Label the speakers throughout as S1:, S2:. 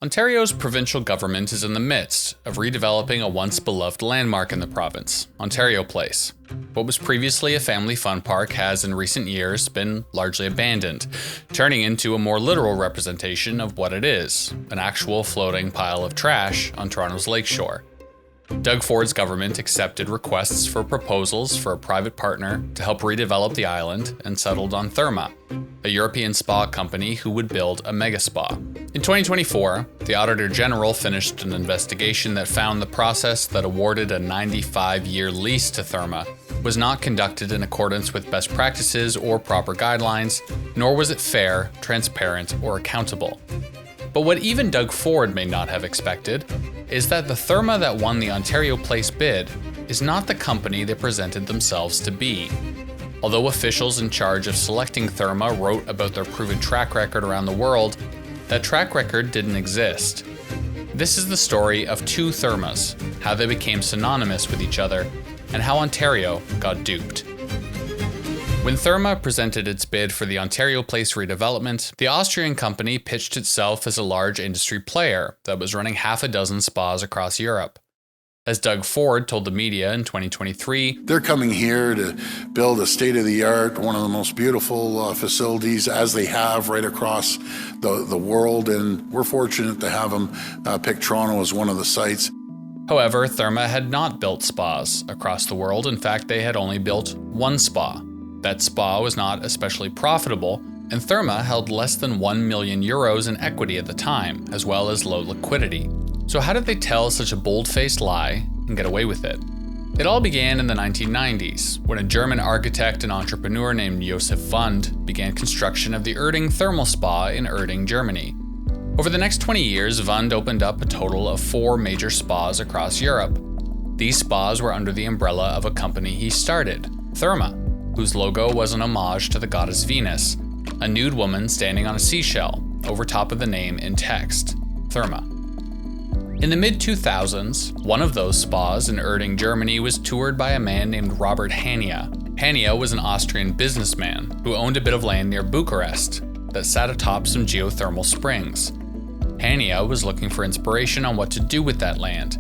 S1: Ontario's provincial government is in the midst of redeveloping a once beloved landmark in the province, Ontario Place. What was previously a family fun park has in recent years been largely abandoned, turning into a more literal representation of what it is, an actual floating pile of trash on Toronto's lakeshore. Doug Ford's government accepted requests for proposals for a private partner to help redevelop the island and settled on Therme, a European spa company who would build a mega spa. In 2024, the Auditor General finished an investigation that found the process that awarded a 95-year lease to Therme was not conducted in accordance with best practices or proper guidelines, nor was it fair, transparent, or accountable. But what even Doug Ford may not have expected is that the Therme that won the Ontario Place bid is not the company they presented themselves to be. Although officials in charge of selecting Therme wrote about their proven track record around the world, that track record didn't exist. This is the story of two Thermes, how they became synonymous with each other, and how Ontario got duped. When Therme presented its bid for the Ontario Place redevelopment, the Austrian company pitched itself as a large industry player that was running half a dozen spas across Europe. As Doug Ford told the media in 2023,
S2: they're coming here to build a state-of-the-art, one of the most beautiful facilities as they have right across the world, and we're fortunate to have them pick Toronto as one of the sites.
S1: However, Therme had not built spas across the world. In fact, they had only built one spa. That spa was not especially profitable, and Therme held less than 1 million euros in equity at the time, as well as low liquidity. So how did they tell such a bold-faced lie and get away with it? It all began in the 1990s, when a German architect and entrepreneur named Josef Wund began construction of the Erding Thermal Spa in Erding, Germany. Over the next 20 years, Wund opened up a total of 4 major spas across Europe. These spas were under the umbrella of a company he started, Therme, whose logo was an homage to the goddess Venus, a nude woman standing on a seashell, over top of the name in text, Therme. In the mid-2000s, one of those spas in Erding, Germany was toured by a man named Robert Hania. Hania was an Austrian businessman who owned a bit of land near Bucharest that sat atop some geothermal springs. Hania was looking for inspiration on what to do with that land.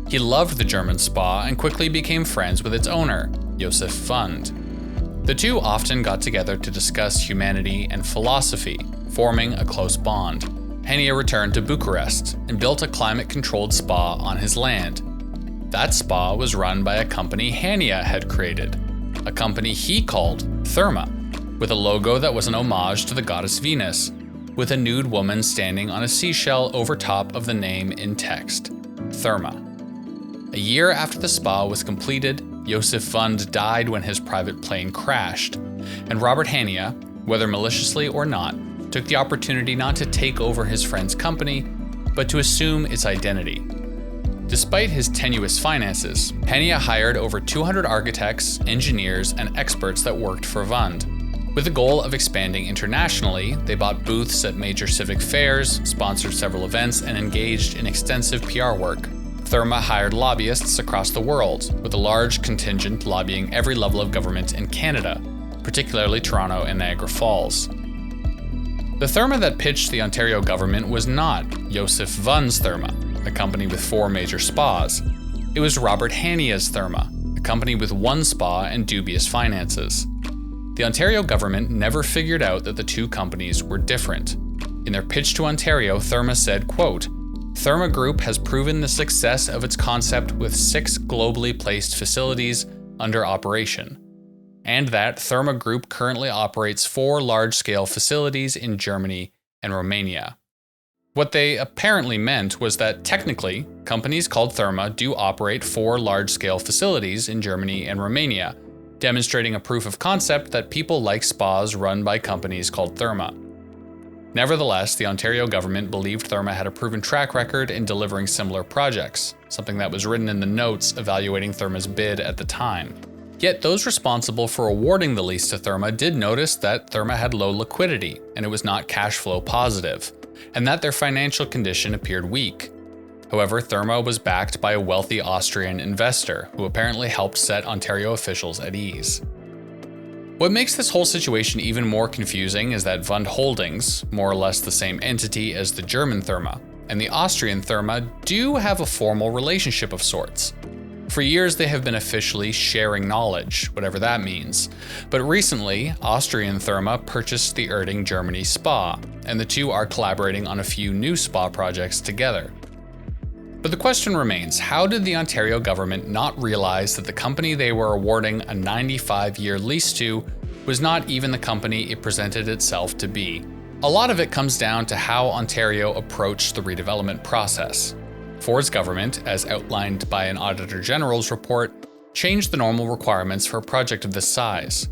S1: He loved the German spa and quickly became friends with its owner, Josef Wund. The two often got together to discuss humanity and philosophy, forming a close bond. Hania returned to Bucharest and built a climate-controlled spa on his land. That spa was run by a company Hania had created, a company he called Therme, with a logo that was an homage to the goddess Venus, with a nude woman standing on a seashell over top of the name in text, Therme. A year after the spa was completed, Josef Wund died when his private plane crashed, and Robert Hania, whether maliciously or not, took the opportunity not to take over his friend's company, but to assume its identity. Despite his tenuous finances, Hania hired over 200 architects, engineers, and experts that worked for Wund. With the goal of expanding internationally, they bought booths at major civic fairs, sponsored several events, and engaged in extensive PR work. Therme hired lobbyists across the world, with a large contingent lobbying every level of government in Canada, particularly Toronto and Niagara Falls. The Therme that pitched the Ontario government was not Josef Wund's Therme, a company with 4 major spas. It was Robert Hania's Therme, a company with 1 spa and dubious finances. The Ontario government never figured out that the two companies were different. In their pitch to Ontario, Therme said, quote, "Therme Group has proven the success of its concept with 6 globally placed facilities under operation, and that Therme Group currently operates 4 large-scale facilities in Germany and Romania." What they apparently meant was that technically, companies called Therme do operate 4 large-scale facilities in Germany and Romania, demonstrating a proof of concept that people like spas run by companies called Therme. Nevertheless, the Ontario government believed Therme had a proven track record in delivering similar projects, something that was written in the notes evaluating Therme's bid at the time. Yet those responsible for awarding the lease to Therme did notice that Therme had low liquidity and it was not cash flow positive, and that their financial condition appeared weak. However, Therme was backed by a wealthy Austrian investor who apparently helped set Ontario officials at ease. What makes this whole situation even more confusing is that Wund Holdings, more or less the same entity as the German Therme, and the Austrian Therme do have a formal relationship of sorts. For years, they have been officially sharing knowledge, whatever that means. But recently, Austrian Therme purchased the Erding, Germany spa, and the two are collaborating on a few new spa projects together. But the question remains, how did the Ontario government not realize that the company they were awarding a 95-year lease to was not even the company it presented itself to be? A lot of it comes down to how Ontario approached the redevelopment process. Ford's government, as outlined by an Auditor General's report, changed the normal requirements for a project of this size.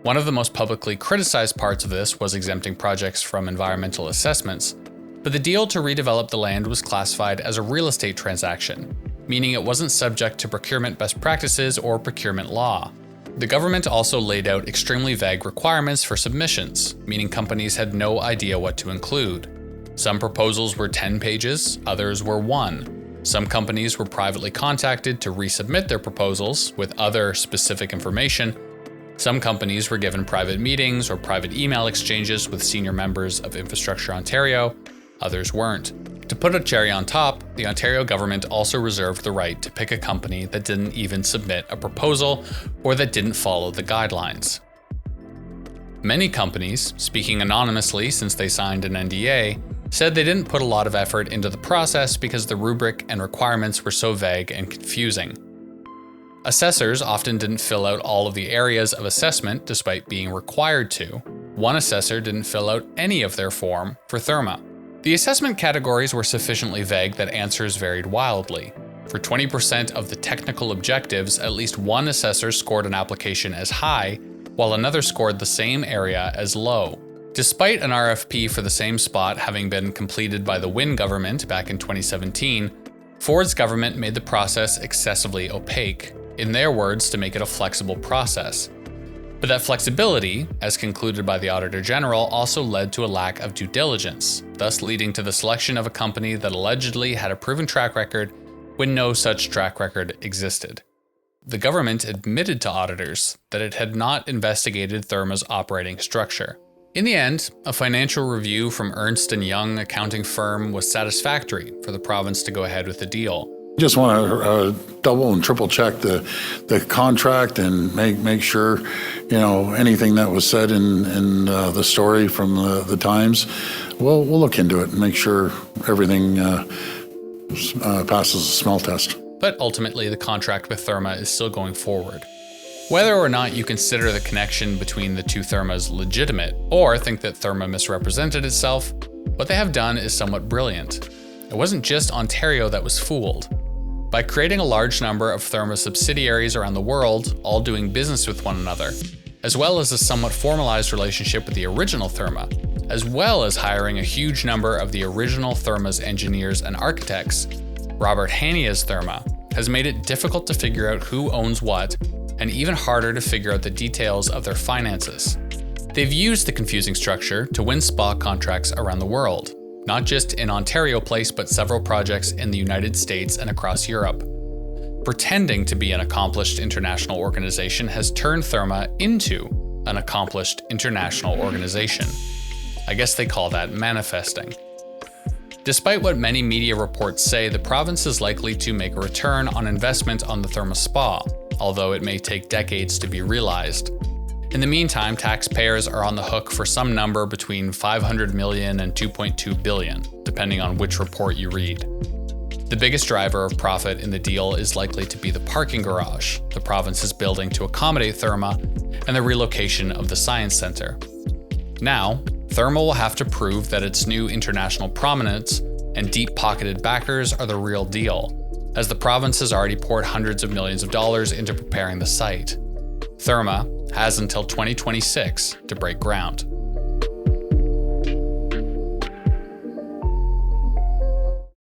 S1: One of the most publicly criticized parts of this was exempting projects from environmental assessments, but the deal to redevelop the land was classified as a real estate transaction, meaning it wasn't subject to procurement best practices or procurement law. The government also laid out extremely vague requirements for submissions, meaning companies had no idea what to include. Some proposals were 10 pages, others were 1. Some companies were privately contacted to resubmit their proposals with other specific information. Some companies were given private meetings or private email exchanges with senior members of Infrastructure Ontario, others weren't. To put a cherry on top, the Ontario government also reserved the right to pick a company that didn't even submit a proposal or that didn't follow the guidelines. Many companies, speaking anonymously since they signed an NDA, said they didn't put a lot of effort into the process because the rubric and requirements were so vague and confusing. Assessors often didn't fill out all of the areas of assessment despite being required to. One assessor didn't fill out any of their form for Therme. The assessment categories were sufficiently vague that answers varied wildly. For 20% of the technical objectives, at least one assessor scored an application as high, while another scored the same area as low. Despite an RFP for the same spot having been completed by the Wynne government back in 2017, Ford's government made the process excessively opaque, in their words, to make it a flexible process. But that flexibility, as concluded by the Auditor General, also led to a lack of due diligence, thus leading to the selection of a company that allegedly had a proven track record when no such track record existed. The government admitted to auditors that it had not investigated Therme's operating structure. In the end, a financial review from Ernst & Young accounting firm was satisfactory for the province to go ahead with the deal.
S2: Just want to double and triple check the contract and make sure, anything that was said in the story from the Times, we'll look into it and make sure everything passes the smell test.
S1: But ultimately, the contract with Therme is still going forward. Whether or not you consider the connection between the two Thermes legitimate, or think that Therme misrepresented itself, what they have done is somewhat brilliant. It wasn't just Ontario that was fooled. By creating a large number of Therme subsidiaries around the world, all doing business with one another, as well as a somewhat formalized relationship with the original Therme, as well as hiring a huge number of the original Therme's engineers and architects, Robert Hania's Therme has made it difficult to figure out who owns what, and even harder to figure out the details of their finances. They've used the confusing structure to win spa contracts around the world, not just in Ontario Place, but several projects in the United States and across Europe. Pretending to be an accomplished international organization has turned Therme into an accomplished international organization. I guess they call that manifesting. Despite what many media reports say, the province is likely to make a return on investment on the Therme spa, although it may take decades to be realized. In the meantime, taxpayers are on the hook for some number between $500 million and $2.2 billion, depending on which report you read. The biggest driver of profit in the deal is likely to be the parking garage the province is building to accommodate Therme and the relocation of the Science Centre. Now, Therme will have to prove that its new international prominence and deep-pocketed backers are the real deal, as the province has already poured hundreds of millions of dollars into preparing the site. Therme has until 2026 to break ground.